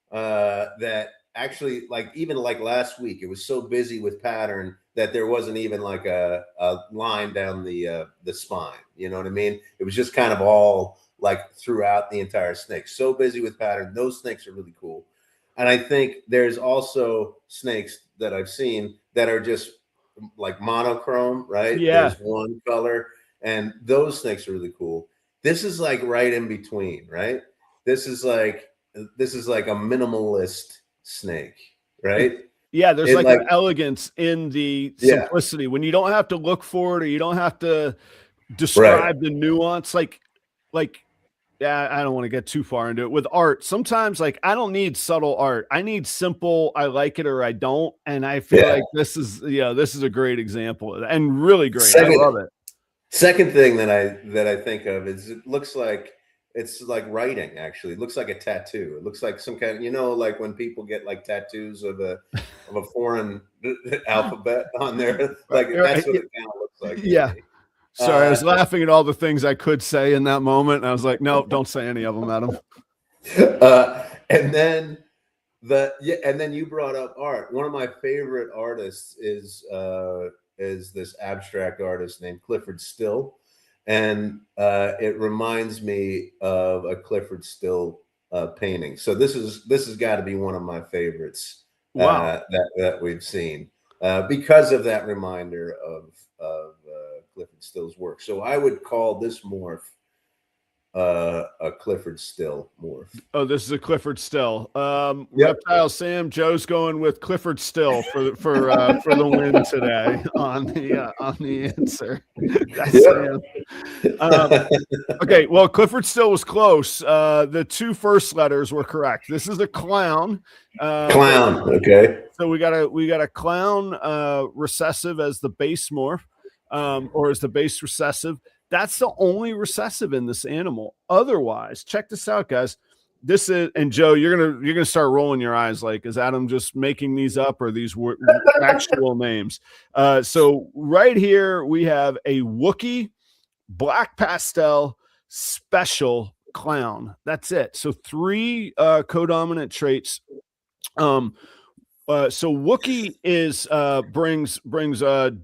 B: that actually, even last week, it was so busy with pattern that there wasn't even like a line down the spine. You know what I mean? It was just kind of all like throughout the entire snake. So busy with pattern. Those snakes are really cool. And I think there's also snakes that I've seen that are just like monochrome, right?
A: Yeah.
B: There's one color, and those snakes are really cool. This is like right in between, right? This is like a minimalist snake, right?
A: Yeah, there's like an elegance in the simplicity when you don't have to look for it, or you don't have to describe the nuance. Like, I don't want to get too far into it with art. Sometimes I don't need subtle art. I need simple, I like it or I don't. And I feel like this is a great example and really great. I love it.
B: Second thing that I think of is it looks like it's like writing. Actually, it looks like a tattoo. It looks like some kind of, like when people get like tattoos of a foreign alphabet on there. Like that's what it kind of looks like.
A: Yeah. Sorry, I was laughing at all the things I could say in that moment. And I was like, no, don't say any of them, Adam.
B: And then and then you brought up art. One of my favorite artists is this abstract artist named Clifford Still, and it reminds me of a Clifford Still painting. So this has got to be one of my favorites
A: Wow.
B: that we've seen because of that reminder of Clifford Still's work. So I would call this morph a Clifford Still morph.
A: Oh, this is a Clifford Still.
B: Yep.
A: Reptile Sam, Joe's going with Clifford Still for the win today on the answer. That's Sam. Okay, well, Clifford Still was close. The two first letters were correct. This is a clown.
B: Clown. Okay.
A: So we got a clown recessive as the base morph, or as the base recessive. That's the only recessive in this animal. Otherwise, check this out, guys. This is, and Joe, you're gonna start rolling your eyes. Like, is Adam just making these up, or these actual names? So right here we have a Wookiee black pastel special clown. That's it. So 3 codominant traits. So Wookiee is brings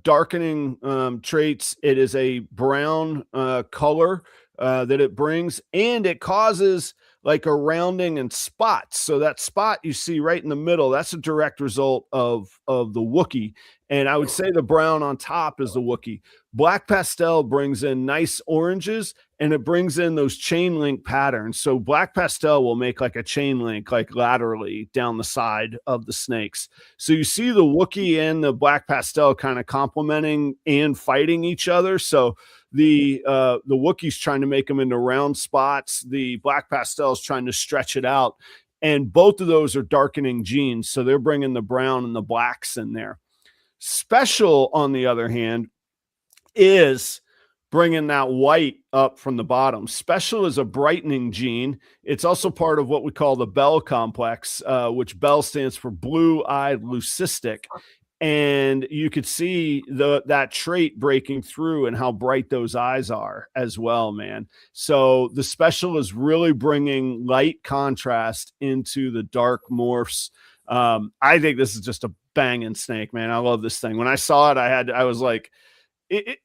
A: darkening traits. It is a brown color that it brings, and it causes like a rounding and spots. So that spot you see right in the middle, that's a direct result of the Wookiee. And I would say the brown on top is the Wookiee. Black pastel brings in nice oranges, and it brings in those chain link patterns. So black pastel will make like a chain link, like laterally down the side of the snakes. So you see the Wookiee and the black pastel kind of complementing and fighting each other. So the Wookiee's trying to make them into round spots. The black pastel is trying to stretch it out. And both of those are darkening genes. So they're bringing the brown and the blacks in there. Special, on the other hand, is bringing that white up from the bottom. Special is a brightening gene. It's also part of what we call the Bell complex, which Bell stands for blue-eyed leucistic. And you could see that trait breaking through and how bright those eyes are as well, man. So the special is really bringing light contrast into the dark morphs. I think this is just a banging snake, man. I love this thing. When I saw it, I was like,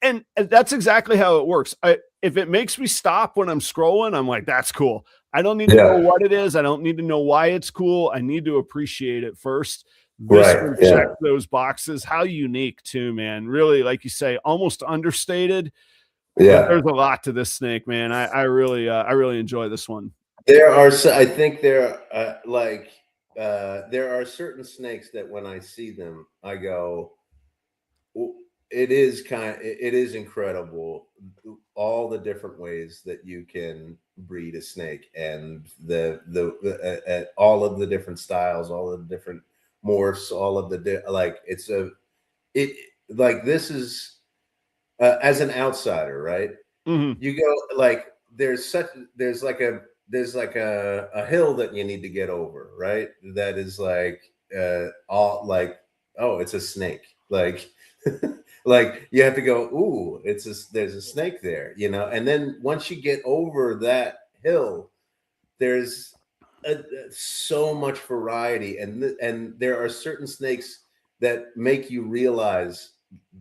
A: and that's exactly how it works. If it makes me stop when I'm scrolling, I'm like, that's cool. I don't need to know what it is. I don't need to know why it's cool. I need to appreciate it first. This one check those boxes. How unique too, man. Really, like you say, almost understated. Yeah, there's a lot to this snake, man. I really enjoy this one.
B: There are, I think there are certain snakes that when I see them, I go, it is incredible, all the different ways that you can breed a snake, and all of the different styles, all of the different morphs, all of the this is as an outsider, right? Mm-hmm. You go like there's like a hill that you need to get over, right? That is like all like, oh, it's a snake, like like you have to go, ooh, there's a snake there, you know. And then once you get over that hill, there's so much variety, and there are certain snakes that make you realize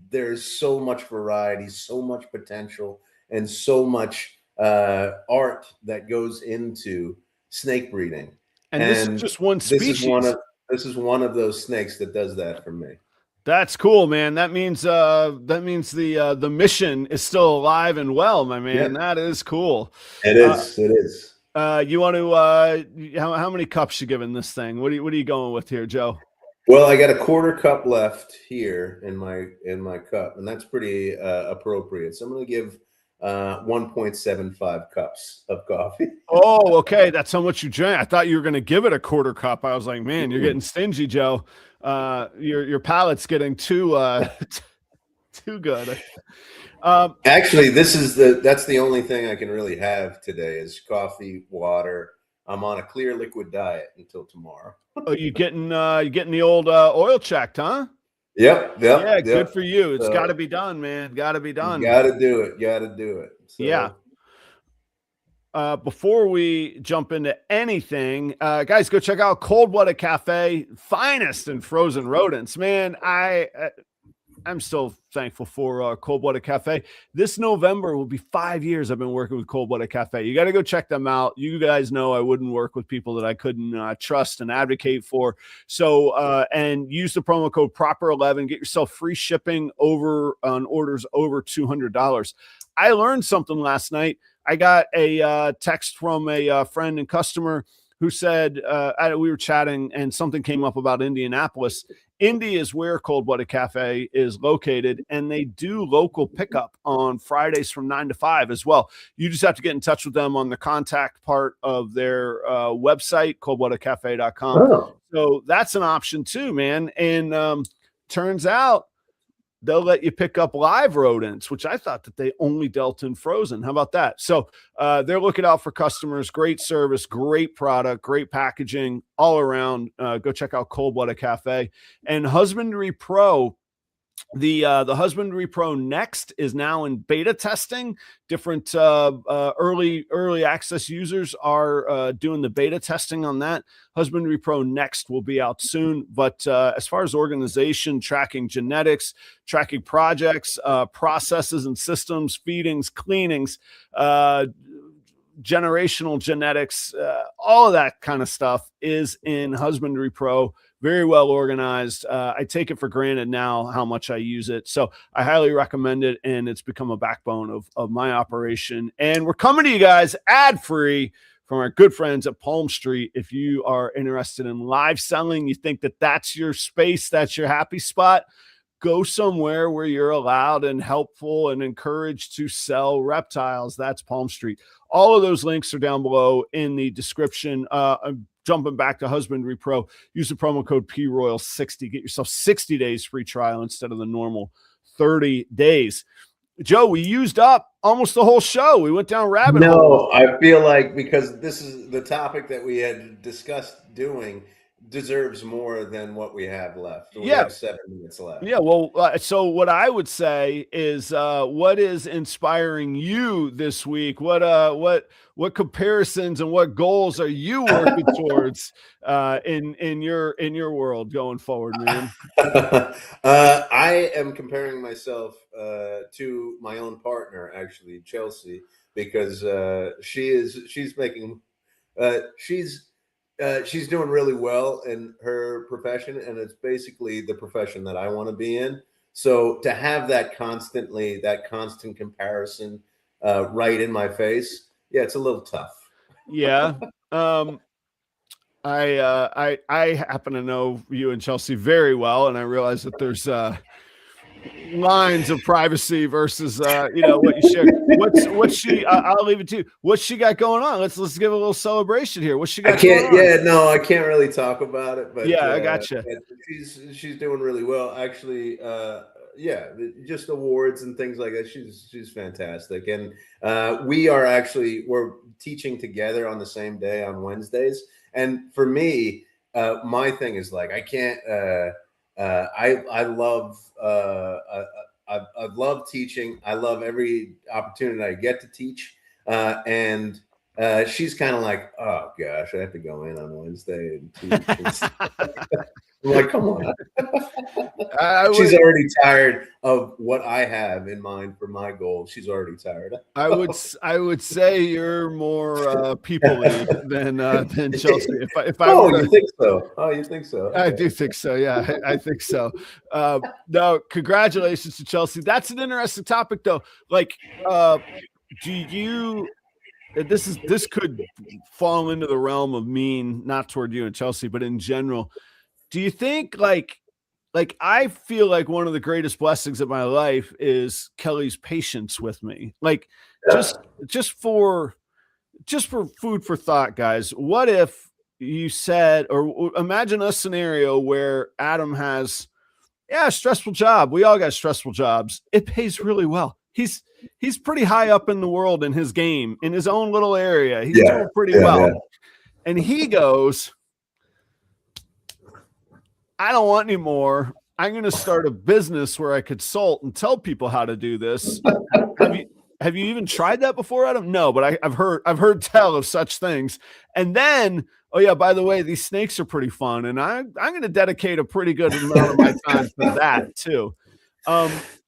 B: there's so much variety, so much potential, and so much art that goes into snake breeding.
A: And this is just one species.
B: This is one of those snakes that does that for me.
A: That's cool, man. That means the mission is still alive and well, my man. Yeah. That is cool.
B: It is. It is.
A: You want to how many cups you giving this thing? What are you going with here, Joe?
B: Well, I got a quarter cup left here in my cup, and that's pretty appropriate. So I'm going to give 1.75 cups of coffee.
A: Oh, okay. That's how much you drank. I thought you were going to give it a quarter cup. I was like, man, you're getting stingy, Joe. Your palate's getting too good.
B: Actually, that's the only thing I can really have today is coffee, water. I'm on a clear liquid diet until tomorrow.
A: Oh, you getting the old oil checked, huh?
B: Yep.
A: Yeah, good for you. It's got to be done, man. Got to be done.
B: Got to do it. So.
A: Yeah. before we jump into anything, guys, go check out Cold Blooded Cafe, finest in frozen rodents. Man, I'm still thankful for Cold Blooded Cafe. This November will be 5 years I've been working with Cold Blooded Cafe. You got to go check them out. You guys know I wouldn't work with people that I couldn't trust and advocate for. So, and use the promo code PROPER11. Get yourself free shipping over on orders over $200. I learned something last night. I got a text from a friend and customer who said, we were chatting and something came up about Indianapolis. Indy is where Cold Blooded Cafe is located, and they do local pickup on Fridays from 9 to 5 as well. You just have to get in touch with them on the contact part of their website, coldbloodedcafe.com.
B: Oh.
A: So that's an option too, man. And turns out they'll let you pick up live rodents, which I thought that they only dealt in frozen. How about that? So they're looking out for customers. Great service, great product, great packaging all around. Go check out Cold Blooded Cafe. And Husbandry Pro, the Husbandry Pro Next is now in beta testing. Different early access users are doing the beta testing on that. Husbandry Pro Next will be out soon. But as far as organization, tracking genetics, tracking projects, processes and systems, feedings, cleanings, generational genetics, all of that kind of stuff is in Husbandry Pro. Very well organized. I take it for granted now how much I use it. So I highly recommend it, and it's become a backbone of my operation. And we're coming to you guys ad-free from our good friends at Palm Street. If you are interested in live selling, you think that that's your space, that's your happy spot, go somewhere where you're allowed and helpful and encouraged to sell reptiles. That's Palm Street. All of those links are down below in the description. Jumping back to Husbandry Pro, use the promo code PROYAL60. Get yourself 60 days free trial instead of the normal 30 days. Joe, we used up almost the whole show. We went down rabbit hole.
B: No, I feel like because this is the topic that we had discussed doing deserves more than what we have left. We have 7 minutes left.
A: Yeah, well, so what I would say is, what is inspiring you this week? What comparisons and what goals are you working towards in your world going forward, man?
B: I am comparing myself to my own partner, actually, Chelsea, because she's doing really well in her profession, and it's basically the profession that I want to be in. So to have that constant comparison right in my face, yeah, it's a little tough.
A: Yeah. I happen to know you and Chelsea very well, and I realize that there's lines of privacy versus what you share. What's she I'll leave it to you. What's she got going on? Let's give a little celebration here. What's she got going on?
B: I can't really talk about it, but
A: yeah, I gotcha.
B: She's doing really well, actually. Just awards and things like that. She's fantastic, and we're teaching together on the same day on Wednesdays. And for me, my thing is like I can't. I love teaching. I love every opportunity I get to teach. And she's kind of like, oh gosh, I have to go in on Wednesday and teach. I'm like, come on. She's already tired of what I have in mind for my goal. She's already tired.
A: I would say you're more people-y than Chelsea.
B: You think so? Oh, you think so? Okay.
A: I do think so. Yeah, I think so. No, congratulations to Chelsea. That's an interesting topic, though. Like, this could fall into the realm of mean, not toward you and Chelsea, but in general. Do you think like I feel like one of the greatest blessings of my life is Kelly's patience with me? Like just for food for thought, guys. What if you said, or imagine a scenario where Adam has a stressful job. We all got stressful jobs. It pays really well. He's pretty high up in the world in his game, in his own little area. He's doing pretty well. Yeah. And he goes, I don't want any more. I'm going to start a business where I consult and tell people how to do this. have you even tried that before, Adam? No, but I've heard tell of such things. And then, oh yeah, by the way, these snakes are pretty fun, and I'm going to dedicate a pretty good amount of my time to that too.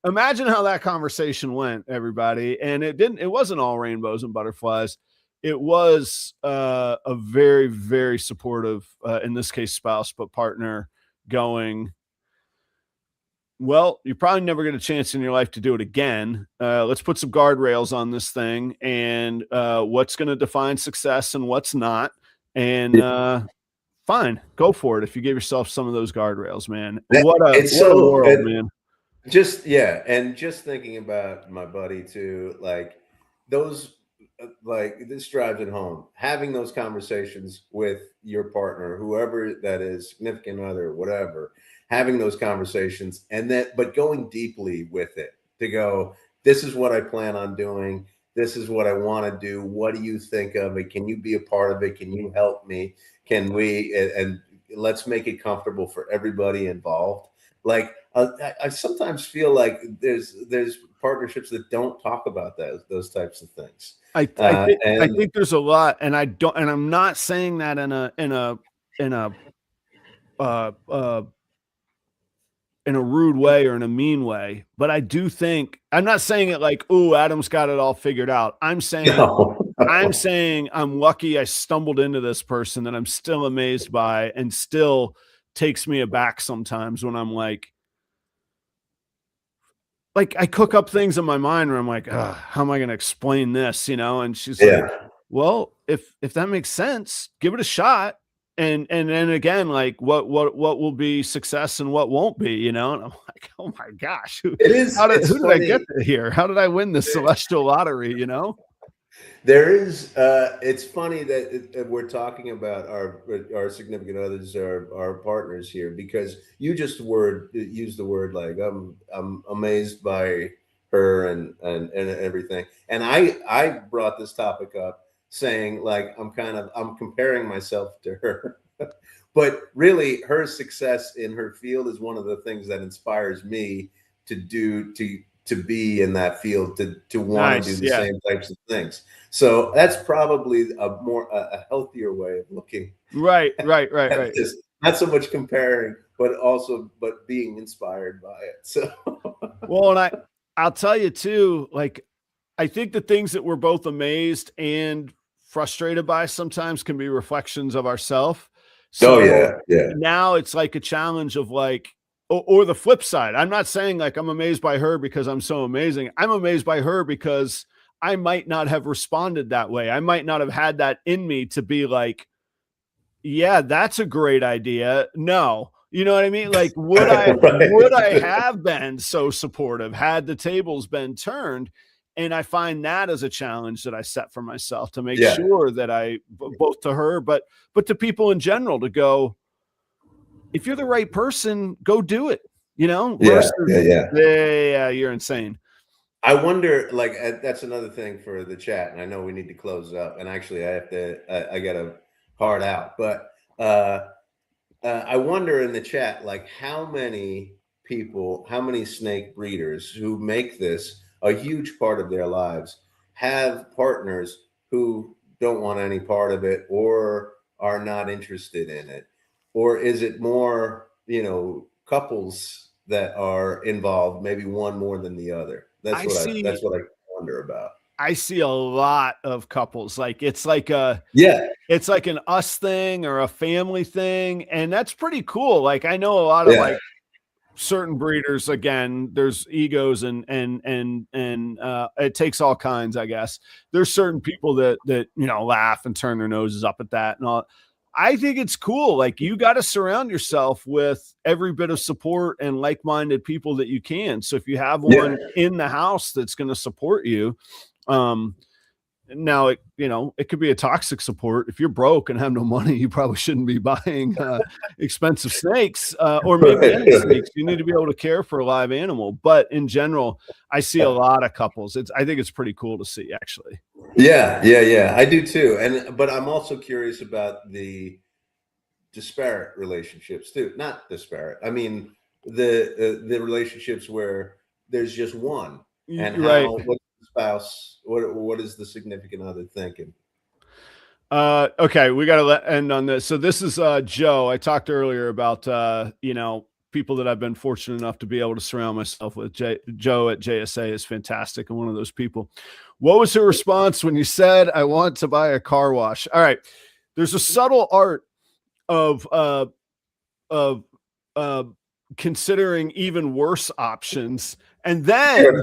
A: Imagine how that conversation went, everybody. And it wasn't all rainbows and butterflies. It was a very, very supportive, in this case, spouse, but partner going, well, you're probably never get a chance in your life to do it again. Let's put some guardrails on this thing, and what's going to define success and what's not. And fine, go for it. If you give yourself some of those guardrails, man, what a world, man.
B: And just thinking about my buddy too, like those, like this drives it home. Having those conversations with your partner, whoever that is, significant other, whatever, having those conversations, and that, but going deeply with it to go, this is what I plan on doing. This is what I want to do. What do you think of it? Can you be a part of it? Can you help me? Can we, and let's make it comfortable for everybody involved. Like I sometimes feel like there's partnerships that don't talk about those types of things.
A: I think there's a lot, and I'm not saying that in a rude way or in a mean way, but I do think, I'm not saying it like, oh, Adam's got it all figured out. I'm saying, I'm lucky I stumbled into this person that I'm still amazed by, and still takes me aback sometimes when I'm like I cook up things in my mind where I'm like, how am I going to explain this? And she's like, well, if that makes sense, give it a shot. And then again, like what will be success and what won't be, and I'm like, oh my gosh, who did I get here? How did I win this celestial lottery?
B: There is, it's funny that we're talking about our significant others, our partners here, because you just used the word, like, I'm amazed by her and everything. And I brought this topic up saying, like, I'm comparing myself to her, but really her success in her field is one of the things that inspires me to be in that field, to want to do the same types of things. So that's probably a healthier way of looking.
A: Right.
B: Just not so much comparing, but being inspired by it. So,
A: well, and I'll tell you too, like, I think the things that we're both amazed and frustrated by sometimes can be reflections of ourselves. So now it's like a challenge of like, or the flip side. I'm not saying like I'm amazed by her because I'm so amazing. I'm amazed by her because I might not have responded that way. I might not have had that in me to be like, yeah, that's a great idea. No, you know what I mean? Like, would I have been so supportive had the tables been turned? And I find that as a challenge that I set for myself to make sure that I, both to her, but to people in general, to go, if you're the right person, go do it, versus, you're insane.
B: I wonder, like, that's another thing for the chat. And I know we need to close up, and actually I got to hard out, but I wonder in the chat, like, how many snake breeders who make this a huge part of their lives have partners who don't want any part of it or are not interested in it? Or is it more, couples that are involved, maybe one more than the other? That's what I wonder about.
A: I see a lot of couples. Like, it's like it's like an us thing or a family thing. And that's pretty cool. Like, I know a lot of like certain breeders, again, there's egos and it takes all kinds, I guess. There's certain people that laugh and turn their noses up at that and all. I think it's cool. Like, you got to surround yourself with every bit of support and like-minded people that you can. So if you have one in the house that's going to support you, now it could be a toxic support. If you're broke and have no money, you probably shouldn't be buying expensive snakes or maybe any snakes. You need to be able to care for a live animal. But in general, I see a lot of couples. I think it's pretty cool to see, actually.
B: Yeah. I do too. But I'm also curious about the disparate relationships too. Not disparate. I mean, the relationships where there's just one, and what's the spouse? What is the significant other thinking?
A: Okay, we got to end on this. So this is Joe. I talked earlier about people that I've been fortunate enough to be able to surround myself with. Joe at JSA is fantastic and one of those people. What was her response when you said, "I want to buy a car wash"? All right, there's a subtle art of considering even worse options, and then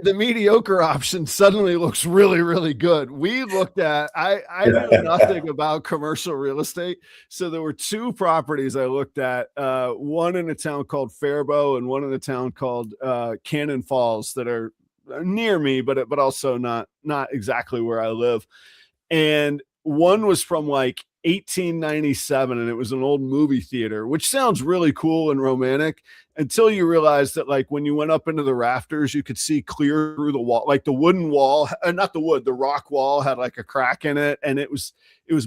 A: the mediocre option suddenly looks really, really good. We looked at, I knew nothing about commercial real estate. So there were two properties I looked at, one in a town called Faribault and one in a town called Cannon Falls that are near me, but also not exactly where I live. And one was from like 1897, and it was an old movie theater, which sounds really cool and romantic until you realize that, like, when you went up into the rafters, you could see clear through the wall, like the wooden wall, the rock wall had like a crack in it, and it was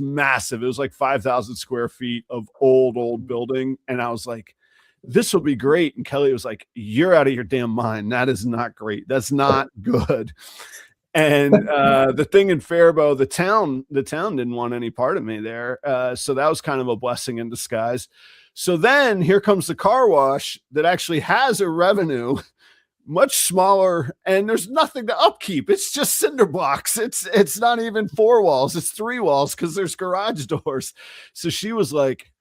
A: massive. It was like 5,000 square feet of old building, and I was like, this will be great. And Kelly was like, "You're out of your damn mind. That is not great. That's not good." And the thing in Faribault, the town didn't want any part of me there. So that was kind of a blessing in disguise. So then here comes the car wash that actually has a revenue much smaller, and there's nothing to upkeep. It's just cinder blocks. It's not even 4 walls. It's 3 walls because there's garage doors. So she was like,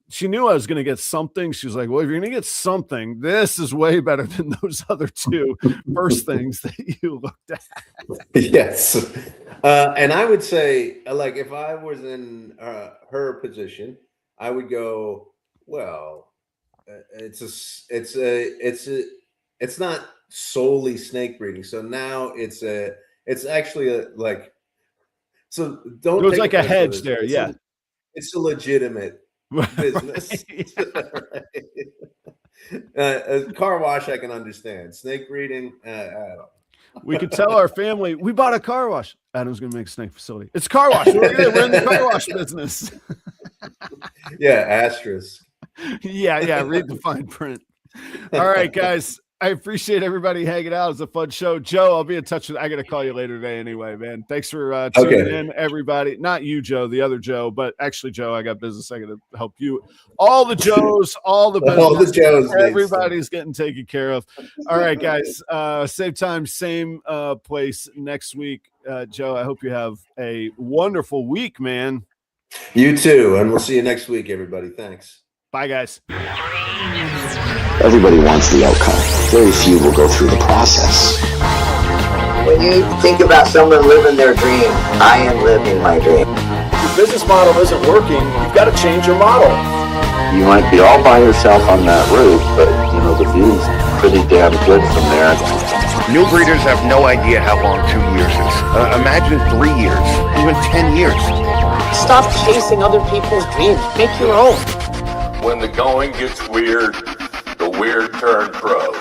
A: she knew I was going to get something. She was like, "Well, if you're going to get something, this is way better than those other two first things that you looked at."
B: Yes. And I would say, like, if I was in her position, I would go, well, it's not solely snake breeding. So now it's actually like, so don't.
A: It was like a hedge there. Yeah.
B: It's a legitimate business. A car wash, I can understand. Snake breeding, I don't know.
A: We could tell our family we bought a car wash. Adam's going to make a snake facility. It's a car wash. We're in the car wash business.
B: Yeah, asterisk.
A: Yeah. Read the fine print. All right, guys. I appreciate everybody hanging out. It's a fun show. Joe, I'll be in touch with. I got to call you later today anyway, man. Thanks for tuning in, everybody. Not you, Joe, the other Joe, but actually, Joe, I got business. I got to help you. All the Joes, all the Joes. Everybody's getting taken care of. All right, guys. Same time, same place next week. Joe, I hope you have a wonderful week, man.
B: You too, and we'll see you next week, everybody. Thanks.
A: Bye, guys.
C: Everybody wants the outcome. Very few will go through the process.
D: When you think about someone living their dream, I am living my dream.
E: If your business model isn't working, you've got to change your model.
C: You might be all by yourself on that route, but the view's pretty damn good from there.
F: New breeders have no idea how long 2 years is. Imagine 3 years, even 10 years.
D: Stop chasing other people's dreams. Make your own.
G: When the going gets weird, the weird turn pro.